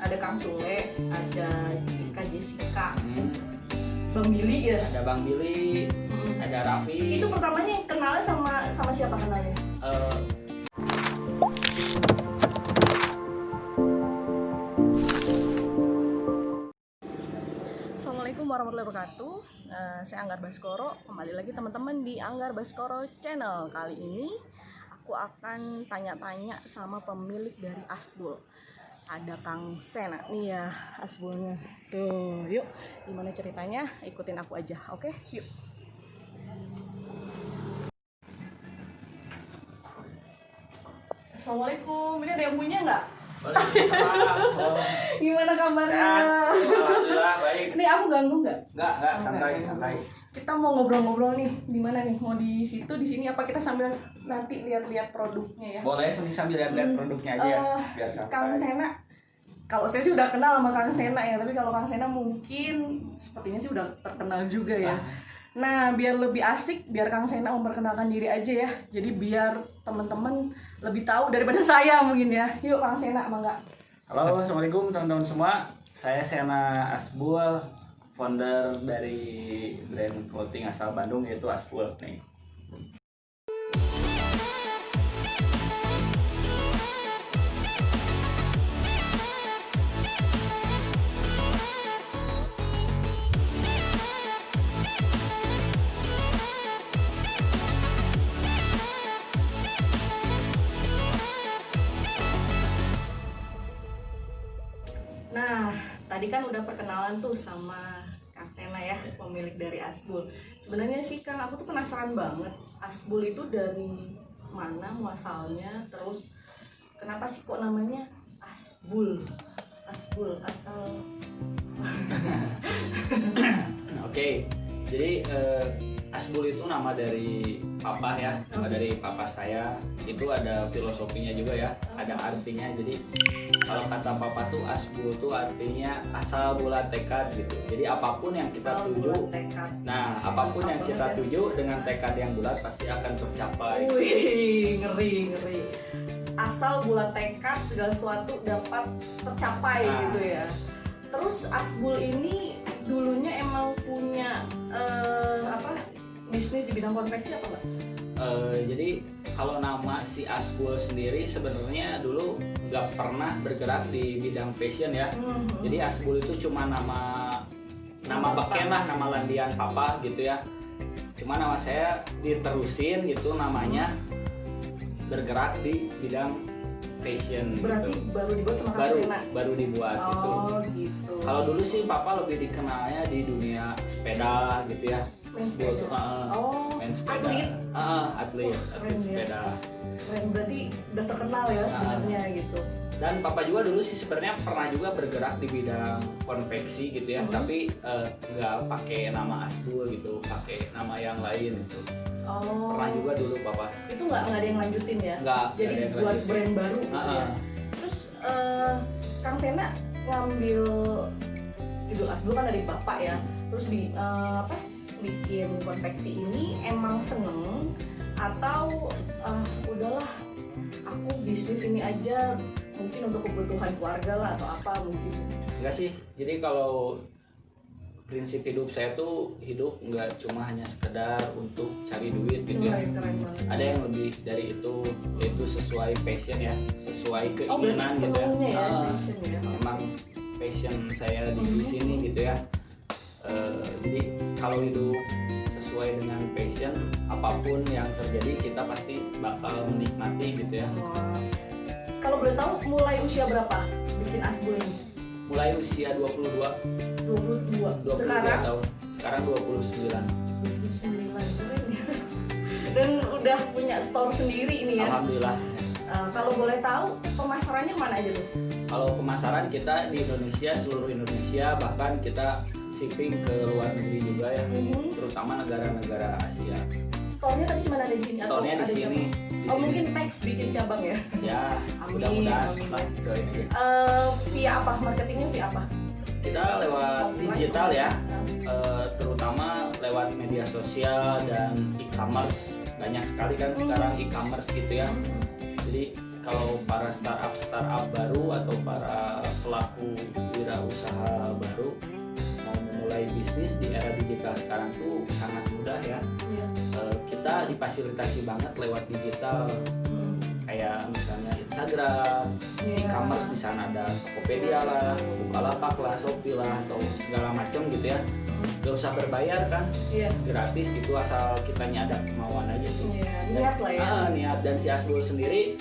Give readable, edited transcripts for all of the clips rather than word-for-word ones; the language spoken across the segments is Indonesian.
ada Kang Sule, ada Kak Jessica, Bang Billy ya. Ada Bang Billy, ada Raffi. Itu pertamanya kenalnya sama siapa kenalnya? Assalamualaikum warahmatullahi wabarakatuh. Saya Anggar Baskoro. Kembali lagi teman-teman di Anggar Baskoro Channel. Kali ini aku akan tanya-tanya sama pemilik dari Asbul. Ada Kang Sena nih ya, Asbulnya. Tuh, yuk. Gimana ceritanya? Ikutin aku aja. Oke, yuk. Assalamualaikum. Ini ada yang punya nggak? Gimana kabarnya? Sehat. Alhamdulillah baik. Ini aku ganggu nggak? Enggak, santai. Kita mau ngobrol-ngobrol nih. Di mana nih? Mau di situ, di sini apa kita sambil nanti lihat-lihat produknya ya? Boleh sambil lihat produknya aja ya, biar santai. Kang Sena. Kalau saya sih udah kenal sama Kang Sena ya, tapi kalau Kang Sena mungkin sepertinya sih udah terkenal juga ya. Nah, biar lebih asik, biar Kang Sena memperkenalkan diri aja ya. Jadi biar teman-teman lebih tahu daripada saya mungkin ya. Yuk Kang Sena, mangga. Halo, assalamualaikum teman-teman semua. Saya Sena Asbul, founder dari brand clothing asal Bandung yaitu Asbul nih. Nah, tadi kan udah perkenalan tuh sama Kang Sena ya, pemilik dari Asbul. Sebenarnya sih Kang, aku tuh penasaran banget. Asbul itu dari mana muasalnya? Terus kenapa sih kok namanya Asbul? Asbul asal. Oke, jadi Asbul itu nama dari papa ya, dari papa saya. Itu ada filosofinya juga ya, ada artinya. Jadi kalau kata papa tuh Asbul tuh artinya asal bulat tekad gitu. Jadi apapun yang kita tuju, nah apapun yang kita tuju dengan tekad yang bulat pasti akan tercapai. Wih, ngeri. Asal bulat tekad segala sesuatu dapat tercapai gitu ya. Terus Asbul ini dulunya emang punya bisnis di bidang konveksi apa enggak? Jadi kalau nama si Asbul sendiri sebenarnya dulu nggak pernah bergerak di bidang fashion ya. Jadi Asbul itu cuma nama beken lah, nama landian papa gitu ya. Cuma nama saya diterusin gitu, namanya bergerak di bidang fashion. Berarti gitu. baru dibuat sama Kang Sena? Baru dibuat gitu. Gitu. Kalau dulu sih papa lebih dikenalnya di dunia sepeda gitu ya. Main sepeda. Main sepeda. Atlet sepeda. Keren, berarti udah terkenal ya sebenarnya gitu. Dan papa juga dulu sih sebenarnya pernah juga bergerak di bidang konveksi gitu ya, tapi nggak pakai nama Asbul gitu, pakai nama yang lain gitu. Pernah juga dulu papa. Itu nggak ada yang lanjutin ya? Nggak. Jadi buat brand baru gitu ya. Terus Kang Sena ngambil judul Asbul kan dari bapak ya. Terus bikin konveksi ini emang seneng atau udahlah aku bisnis ini aja mungkin untuk kebutuhan keluarga lah atau apa mungkin? Enggak sih, jadi kalau prinsip hidup saya tuh hidup nggak cuma hanya sekedar untuk cari duit gitu ya. Ada yang lebih dari itu, yaitu sesuai passion ya, sesuai keinginan gitu ya. Memang passion saya di sini gitu ya. Jadi kalau hidup sesuai dengan passion, apapun yang terjadi kita pasti bakal menikmati gitu ya. Kalau boleh tahu mulai usia berapa bikin Asbul ini? Mulai usia 22 sekarang? tahun. Sekarang 29. Keren ya. Dan udah punya store sendiri ini ya? Alhamdulillah. Kalau boleh tahu pemasarannya mana aja tuh? Kalau pemasaran kita di Indonesia, seluruh Indonesia, bahkan kita shipping ke luar negeri juga ya, terutama negara-negara Asia. Store-nya tadi mana ada di sini? Store-nya di sini. Mungkin next bikin cabang ya? Ya, mudah-mudahan lah doain aja. Via apa? Marketingnya via apa? Kita lewat digital ya, terutama lewat media sosial dan e-commerce. Banyak sekali kan sekarang e-commerce gitu ya. Jadi kalau para startup baru atau para pelaku wirausaha baru mau memulai bisnis di era digital sekarang tuh sangat mudah ya. Iya. Kita difasilitasi banget lewat digital. Kayak misalnya Instagram, e-commerce, di sana ada Tokopedia lah, Bukalapak lah, Shopee lah, atau segala macam gitu ya. Gak usah berbayar kan, gratis gitu asal kitanya ada kemauan aja tuh. Niat lah ya. Niat. Dan si Asbul sendiri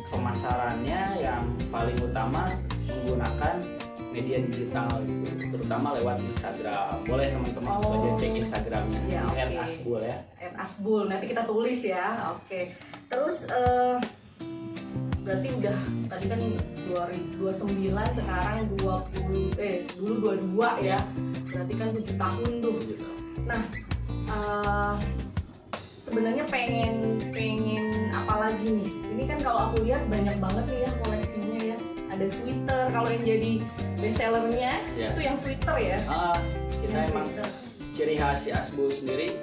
pemasarannya yang paling utama menggunakan media digital gitu, terutama lewat Instagram. Boleh teman-teman aja cek Instagramnya @asbul ya. @asbul, nanti kita tulis ya. Oke. Terus berarti udah tadi kan 2029, sekarang dulu 22 ya. Berarti kan 7 tahun tuh. Nah, sebenarnya pengen apa lagi nih? Ini kan kalau aku lihat banyak banget nih ya koleksinya ya. Ada sweater, kalau yang jadi bestsellernya itu yang sweater ya. Kita yang emang sweater. Ciri khas si Asbul sendiri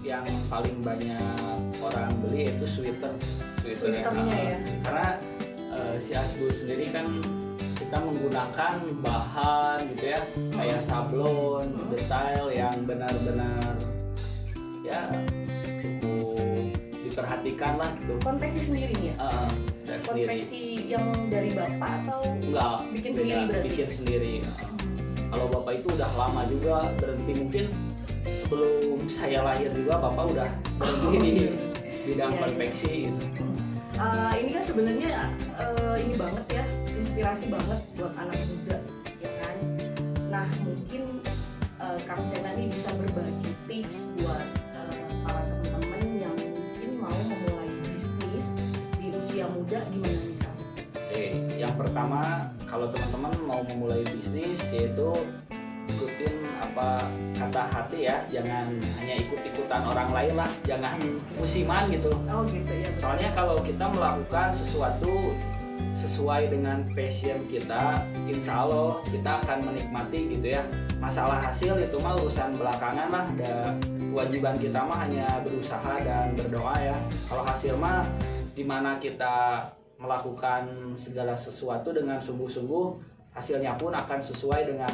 yang paling banyak orang beli itu sweaternya ya. Karena si Asbul sendiri kan kita menggunakan bahan gitu ya, kayak sablon, detail yang benar-benar ya cukup diperhatikan lah gitu. Konveksi sendiri ya? Konveksi yang dari bapak atau enggak? Bikin sendiri berarti? Bikin sendiri. Kalau bapak itu udah lama juga berhenti, mungkin sebelum saya lahir juga bapak udah berhenti di bidang konveksi gitu. Ini kan sebenarnya ini banget ya, inspirasi banget buat anak muda ya kan. Nah mungkin Kang Sena ini bisa berbagi tips buat para teman-teman yang mungkin mau memulai bisnis di usia muda, gimana nih Kang? Oke, yang pertama kalau teman-teman mau memulai bisnis yaitu ikutin apa kata hati ya, jangan hanya ikut-ikutan orang lain lah, jangan musiman gitu. Oh gitu ya. Soalnya kalau kita melakukan sesuatu sesuai dengan passion kita, insya Allah kita akan menikmati gitu ya. Masalah hasil itu mah urusan belakangan lah, kewajiban kita mah hanya berusaha dan berdoa ya. Kalau hasil mah dimana kita melakukan segala sesuatu dengan sungguh-sungguh, hasilnya pun akan sesuai dengan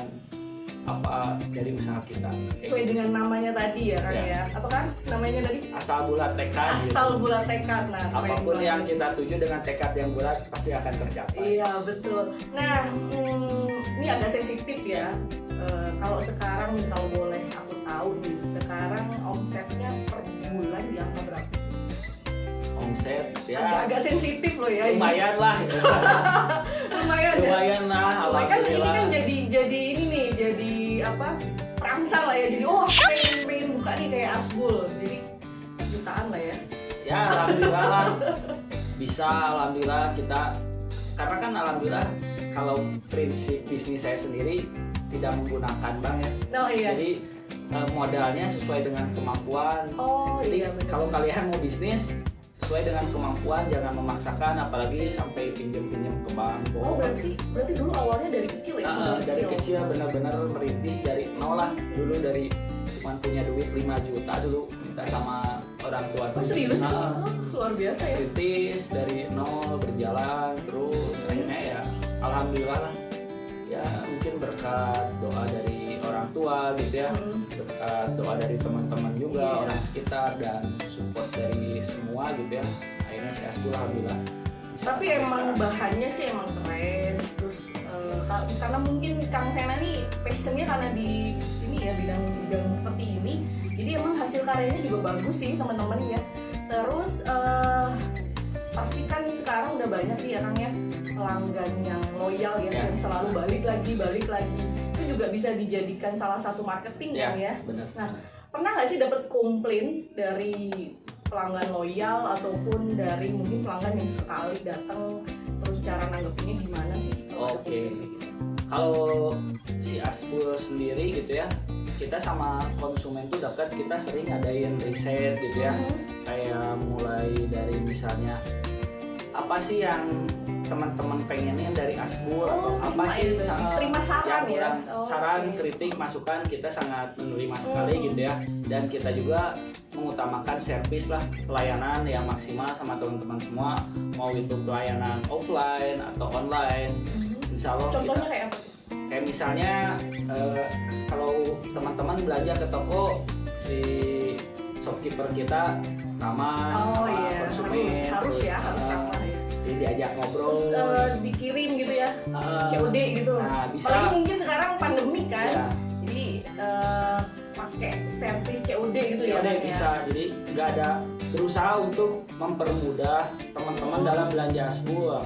apa dari usaha kita. Sesuai dengan namanya tadi ya kan ya. Apa kan namanya tadi? Asal bulat tekad. Asal gitu. Bulat tekad. Nah, apapun yang kita tuju dengan tekad yang bulat pasti akan tercapai. Iya betul. Nah ini agak sensitif ya. Kalau sekarang nih, kalau boleh aku tahu nih, sekarang omsetnya per bulan di angka berapa? Omset ya agak sensitif loh ya. Lumayan lah. Lumayan lah. Alhamdulillah. Kan ini kan jadi ini nih, jadi apa? Perangsang lah ya. Jadi pengen buka nih kayak Asbul. Jadi jutaan lah ya. Ya alhamdulillah lah. Bisa alhamdulillah kita, karena kan alhamdulillah kalau prinsip bisnis saya sendiri tidak menggunakan bank ya. Oh iya. Jadi modalnya sesuai dengan kemampuan. Jadi iya, kalau kalian mau bisnis sesuai dengan kemampuan, jangan memaksakan, apalagi sampai pinjam-pinjam ke bank. Berarti dulu awalnya dari kecil ya? Dari kecil benar-benar merintis dari nol lah. Dulu dari cuma punya duit 5 juta dulu minta sama orang tua. Serius? Luar biasa ya? Rintis dari nol, berjalan terus akhirnya ya alhamdulillah lah. Ya mungkin berkat doa dari orang tua gitu ya, berkat doa dari teman-teman juga, orang sekitar, dan support dari semua gitu ya, akhirnya si Asbul alhamdulillah. Tapi emang bahannya sih emang keren. Terus karena mungkin Kang Sena nih passionnya karena di ini ya, bidang seperti ini, jadi emang hasil karyanya juga bagus sih teman-teman ya. Terus pasti kan sekarang udah banyak sih ya Kang ya pelanggan yang loyal ya, yang selalu balik lagi. Itu juga bisa dijadikan salah satu marketing kan ya. Bener. Nah, pernah nggak sih dapat komplain dari pelanggan loyal ataupun dari mungkin pelanggan yang sekali datang, terus cara nanggepinnya gimana sih? Oke. Kalau si Asbul sendiri gitu ya, kita sama konsumen tuh dekat, kita sering adain riset gitu ya. Kayak mulai dari misalnya apa sih yang teman-teman pengennya dari Asbul, atau apa sih terima saran ya, saran, kritik, masukan kita sangat menerima sekali gitu ya. Dan kita juga mengutamakan servis lah, pelayanan yang maksimal sama teman-teman semua, mau itu pelayanan offline atau online. Insya Allah contohnya kita, kayak apa? kayak misalnya kalau teman-teman belanja ke toko, si shopkeeper kita ramah, konsumen, harus ya, harus ramah ya. Jadi diajak ngobrol, dikirim gitu ya, COD gitu. Nah, bisa. Apalagi mungkin sekarang pandemi kan, ya. Jadi pakai servis COD gitu COD ya. bisa, jadi nggak ada, berusaha untuk mempermudah teman-teman dalam belanja Asbul.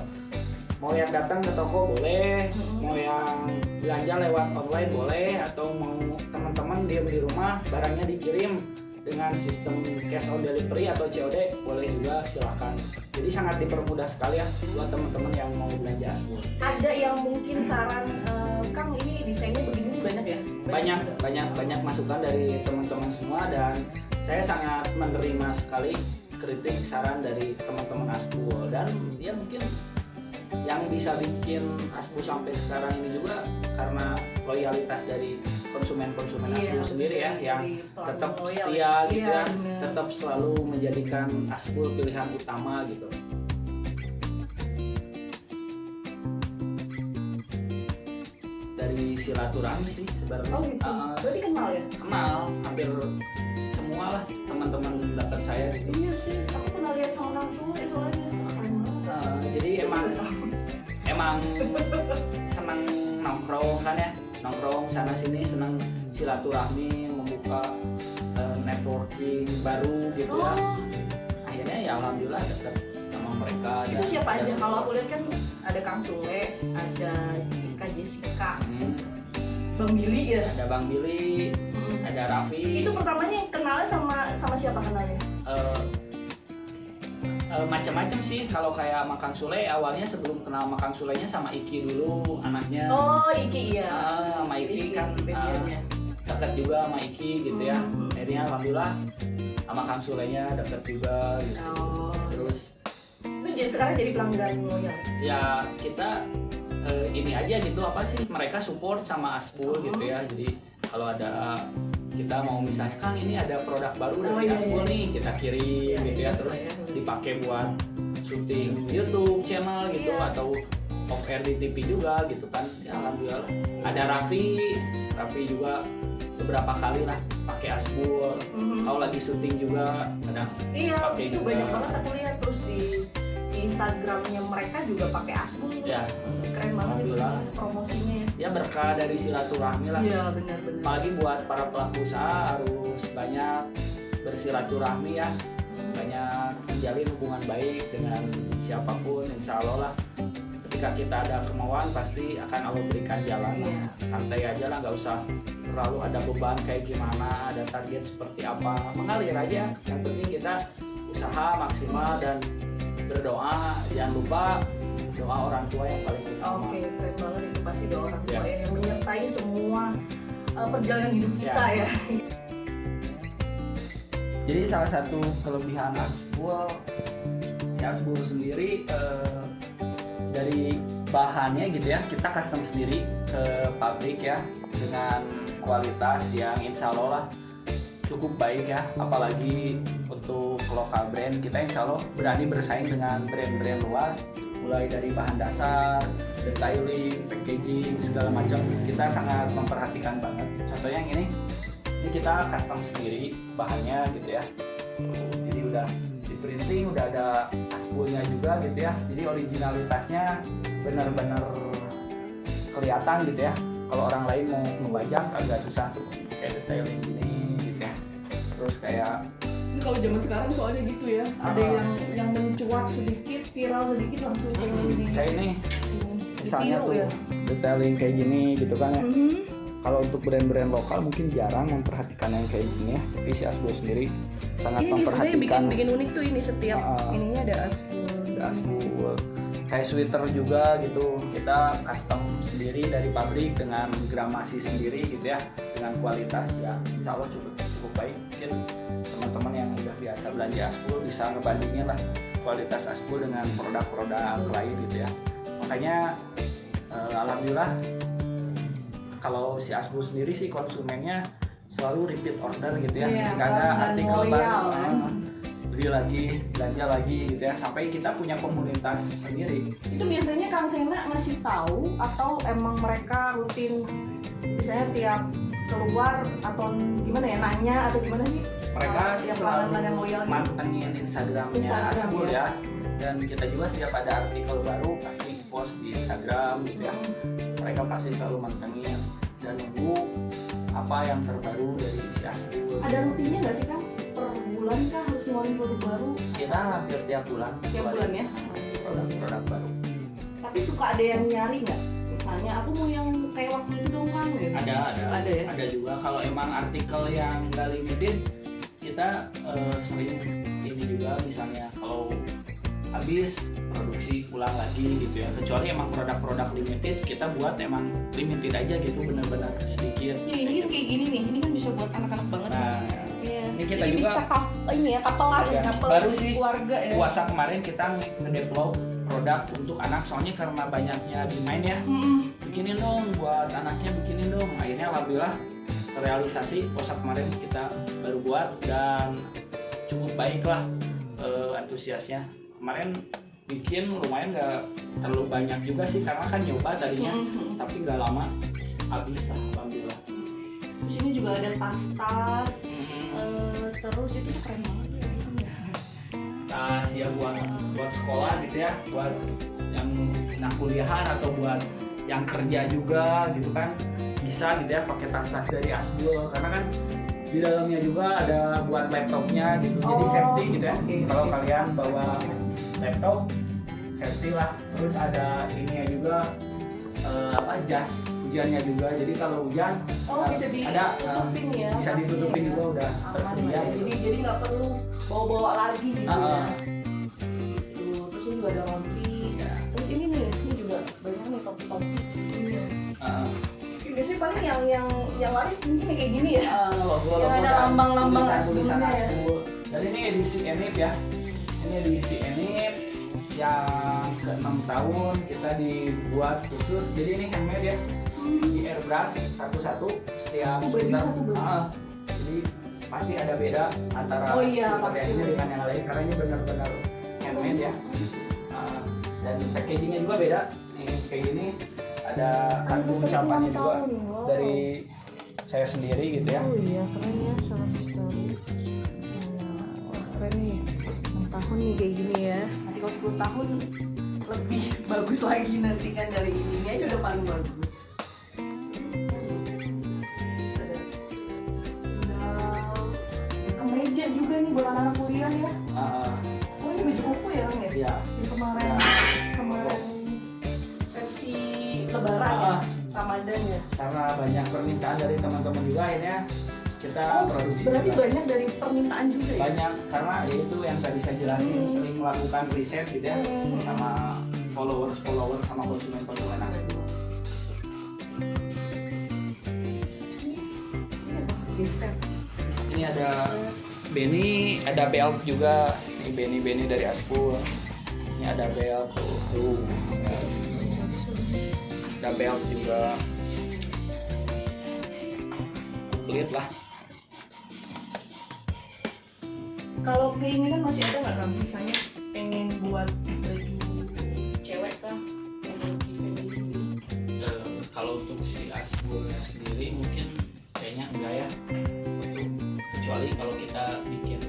Mau yang datang ke toko boleh, mau yang belanja lewat online boleh, atau mau teman-teman diam di rumah barangnya dikirim dengan sistem cash on delivery atau COD boleh juga, silahkan. Jadi sangat dipermudah sekali ya buat teman-teman yang mau belanja Asbul. Ada yang mungkin saran, Kang ini desainnya begini, banyak ya? Banyak masukan dari teman-teman semua, dan saya sangat menerima sekali kritik saran dari teman-teman Asbul. Dan ya mungkin yang bisa bikin Asbul sampai sekarang ini juga karena loyalitas dari konsumen-konsumen Asbul sendiri ya, yang tetap setia gitu ya, tetap selalu menjadikan Asbul pilihan utama gitu. Dari silaturahmi sih sebenarnya. Oh gitu. Berarti kenal ya? Kenal hampir semua lah teman-teman dekat saya gitu. Iya sih, aku pernah lihat sama langsung itu soalnya. Jadi emang senang nongkrong kan ya, nongkrong sana sini, senang silaturahmi, membuka networking baru gitu ya. Akhirnya ya alhamdulillah dekat sama mereka. Itu siapa aja? Kalau aku lihat kan ada Kang Sule, ada Kak Jessica, Bang Billy ya. Ada Bang Billy, ada Raffi. Itu pertamanya kenalnya sama siapa kenalnya? Macam-macam sih. Kalau kayak sama Kang Sule, awalnya sebelum kenal sama Kang Sulenya sama Iki dulu anaknya. Oh Iki ya. Sama Iki kan dekat juga sama Iki gitu ya. Akhirnya alhamdulillah sama Kang Sulenya dekat juga gitu. Terus itu sekarang jadi pelanggan loyal. Ya kita ini aja gitu, apa sih, mereka support sama Asbul gitu ya. Jadi kalau ada kita mau misalnya, Kang ini ada produk baru dari Asbul nih, kita kirim gitu ya, terus dipakai buat syuting YouTube channel gitu, atau off air di TV juga gitu kan. Ya alhamdulillah. Ada Raffi juga beberapa kali lah pakai Asbul. Kalau lagi syuting juga kadang pakai itu juga. banyak banget aku lihat, terus di Instagramnya mereka juga pakai Asbul. Ya, keren banget promosinya ya. Ya berkah dari silaturahmi lah. Iya benar-benar. Apalagi buat para pelaku usaha harus banyak bersilaturahmi ya, banyak menjalin hubungan baik dengan siapapun. Insya Allah lah, ketika kita ada kemauan pasti akan Allah berikan jalan. Santai aja lah, nggak usah terlalu ada beban kayak gimana, ada target seperti apa, mengalir aja. Yang penting kita usaha maksimal dan berdoa. Jangan lupa doa orang tua yang paling utama. Oke, keren banget itu, pasti doa orang tua ya, yang menyertai semua perjalanan hidup kita ya. Jadi salah satu kelebihan Asbul, si Asbul sendiri dari bahannya gitu ya, kita custom sendiri ke pabrik ya, dengan kualitas yang insya Allah lah cukup baik ya. Apalagi untuk lokal brand, kita insya Allah berani bersaing dengan brand-brand luar, mulai dari bahan dasar, detailing, packaging, segala macam kita sangat memperhatikan banget. Contohnya yang ini kita custom sendiri bahannya gitu ya. Jadi udah di printing, udah ada Asbulnya juga gitu ya. Jadi originalitasnya benar-benar kelihatan gitu ya. Kalau orang lain mau ngebajak agak susah tuh kayak detailing gini gitu ya. Terus kayak ini kalau zaman sekarang soalnya gitu ya, ada yang mencuat sedikit, viral sedikit langsung kayak ini misalnya tuh ya, detailing kayak gini gitu kan ya. Kalau untuk brand-brand lokal mungkin jarang memperhatikan yang kayak gini ya, tapi si Asbul sendiri sangat ini memperhatikan. Ini bikin unik tuh, ini setiap ininya ada Asbul. Ada Asbul. Kayak sweater juga gitu, kita custom sendiri dari pabrik dengan gramasi sendiri gitu ya, dengan kualitas ya insya Allah cukup baik. Mungkin teman-teman yang udah biasa belanja Asbul bisa ngebandingin lah kualitas Asbul dengan produk-produk lain gitu ya. Makanya Alhamdulillah kalau si Asbu sendiri sih konsumennya selalu repeat order gitu ya, nggak ada artikel baru beli lagi, belanja lagi gitu ya, sampai kita punya komunitas sendiri. Itu biasanya Kang Sena ngasih tahu atau emang mereka rutin misalnya tiap keluar atau gimana ya, nanya atau gimana sih? Mereka selalu loyal mantengin Instagramnya Asbul ya, dan kita juga setiap ada artikel baru pasti post di Instagram gitu ya. Mereka pasti selalu mantengin dan nunggu apa yang terbaru dari si Asbul. Ada rutinnya nggak sih Kang? Per bulan kah harus ngeluarin produk baru? Kita hampir tiap bulan. Tiap bulan ya? Produk baru. Tapi suka ada yang nyari nggak? Misalnya aku mau yang kayak waktu itu dong Kang gitu. Ada ya? Ada juga. Kalau emang artikel yang nggak limited, kita sering ini juga, misalnya kalau habis produksi ulang lagi gitu ya, kecuali emang produk-produk limited kita buat emang limited aja gitu, benar-benar sedikit. Ya ini kayak gini nih, ini kan bisa buat anak-anak banget. Nah, ya. ini kita jadi juga bisa ini ya, kapelan ya, kapel baru sih keluarga ya. puasa kemarin kita nge-develop produk untuk anak, soalnya karena banyaknya demand ya, bikinin dong buat anaknya, bikinin dong. Akhirnya alhamdulillah terrealisasi, puasa kemarin kita baru buat dan cukup baik lah antusiasnya. Kemarin bikin lumayan, nggak terlalu banyak juga sih karena kan nyoba tadinya, tapi nggak lama habis lah alhamdulillah. Terus ini juga ada tas-tas, terus itu tuh keren banget ya. Tas ya buat sekolah gitu ya, buat yang anak kuliahan atau buat yang kerja juga gitu kan, bisa gitu ya pakai tas-tas dari Asbul, karena kan di dalamnya juga ada buat laptopnya gitu, jadi safety gitu ya. Kalau kalian bawa laptop safety lah. Terus ada ininya juga jas hujannya juga, jadi kalau hujan bisa ditutupin ya, bisa ditutupin juga, udah tersedia ya. gitu. Jadi nggak perlu bawa-bawa lagi gitu ya. Terus ini juga ada rompi ya. Terus ini juga banyak nih topi-topi ini. Biasanya paling yang laris mungkin kayak gini ya. Logo ada lambang-lambang tulisan ya. Dan ini edisi Enip ya. Ini edisi Enip yang ke-6 tahun kita dibuat khusus. Jadi ini handmade ya. Di airbrush satu-satu setiap sekitar. Jadi pasti ada beda antara ini dengan yang lain karena ini benar-benar handmade ya. Dan packagingnya juga beda. Ini kayak gini. Ada kartu ucapannya juga dari saya sendiri gitu ya. Oh iya, keren ya, salah story. Wah, keren nih. 6 tahun nih kayak gini ya. Nanti kalau 10 tahun lebih bagus lagi nanti kan, dari ini aja udah paling bagus. Kemeja juga nih buat anak kuliah ya. Oh ini baju koko ya Kang ya? Iya. Kemarin versi Lebaran ya, Ramadan ya. Karena banyak permintaan dari teman-teman juga, akhirnya kita produksi. Berarti juga. banyak dari permintaan juga ya? Banyak, karena itu yang tadi saya jelasin, sering melakukan riset gitu ya, sama followers sama konsumen Asbul. Ini ada Benny, ada belt juga. Ini Benny dari Asbul. Ini ada belt tuh. Ada belt juga, kulit lah. Kalau keinginan masih ada nggak Kang? Misalnya pengen buat baju cewek kah? Kalau untuk si Asbul sendiri mungkin kayaknya enggak ya, kecuali kalau kita bikin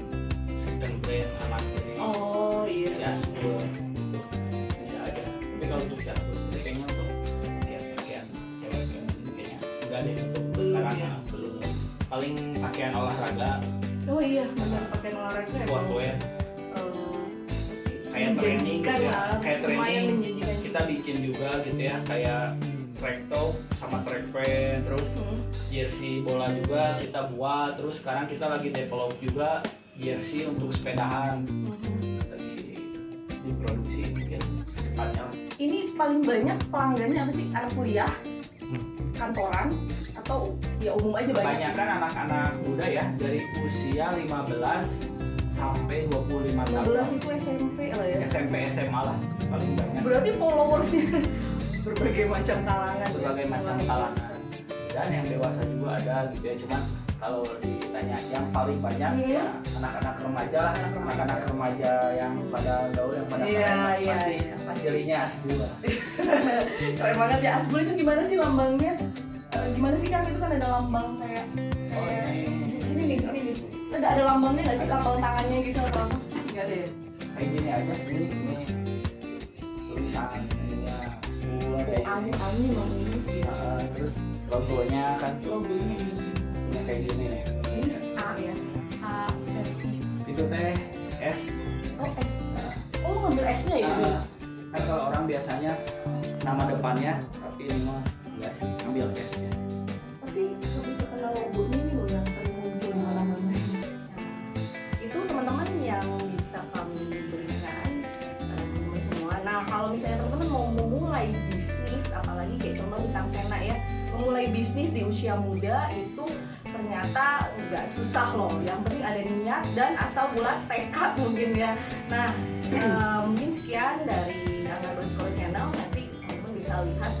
second brand anak dari si Asbul bisa ada. Tapi kalau untuk si Asbul sendiri kayaknya untuk pakaian cewek kayaknya enggak deh, karena belum. Paling pakaian olahraga. Oh iya, benar, pakaian olahraga. Sportwear. Kayak training gitu ya. Kayak training kita bikin juga gitu ya, kayak track top sama track pant, terus jersey bola juga kita buat. Terus sekarang kita lagi develop juga jersey untuk sepedahan. Lagi diproduksi mungkin secepatnya. Ini paling banyak pelanggannya apa sih? Anak kuliah, kantoran, atau ya umum aja banyak? Kebanyakan anak-anak muda ya, dari usia 15 sampai 25 tahun. 15 itu SMP lah ya? SMP SMA lah paling banyak. Berarti followersnya berbagai macam kalangan. Berbagai macam kalangan. Dan yang dewasa juga ada gitu ya. Cuman kalau ditanya yang paling banyak ya anak-anak remaja lah, anak-anak remaja yang pada gaul, yang pada pasti jelinya Asbul. Keren banget ya. Asbul itu gimana sih lambangnya? Gimana sih Kang? Itu kan ada lambang kayak ini nih. Ada lambangnya nggak sih, lambang tangannya gitu atau apa? Nggak ada ya? Kayak gini aja sih, ini tulisan ininya Asbul kayak Ani bang ini. Terus logonya kan Logonya ini kayak gini nih. ini A ya, A versi. Itu teh S. Oh S. Oh ngambil S-nya ya? Kan kalau orang biasanya nama depannya, tapi ini mah enggak sih, ambil S. Tapi lebih terkenal logonya ini loh yang sering muncul di mana-mana. Itu teman-teman yang bisa kami berikan teman-teman semua. Nah kalau misalnya teman-teman mau memulai bisnis, apalagi kayak contoh di Kang Sena ya, memulai bisnis di usia muda itu ternyata nggak susah loh. Yang penting ada niat dan asal bulat tekad mungkin ya. Nah mungkin sekian dari Angga Bersekolah Channel. Nanti teman-teman bisa lihat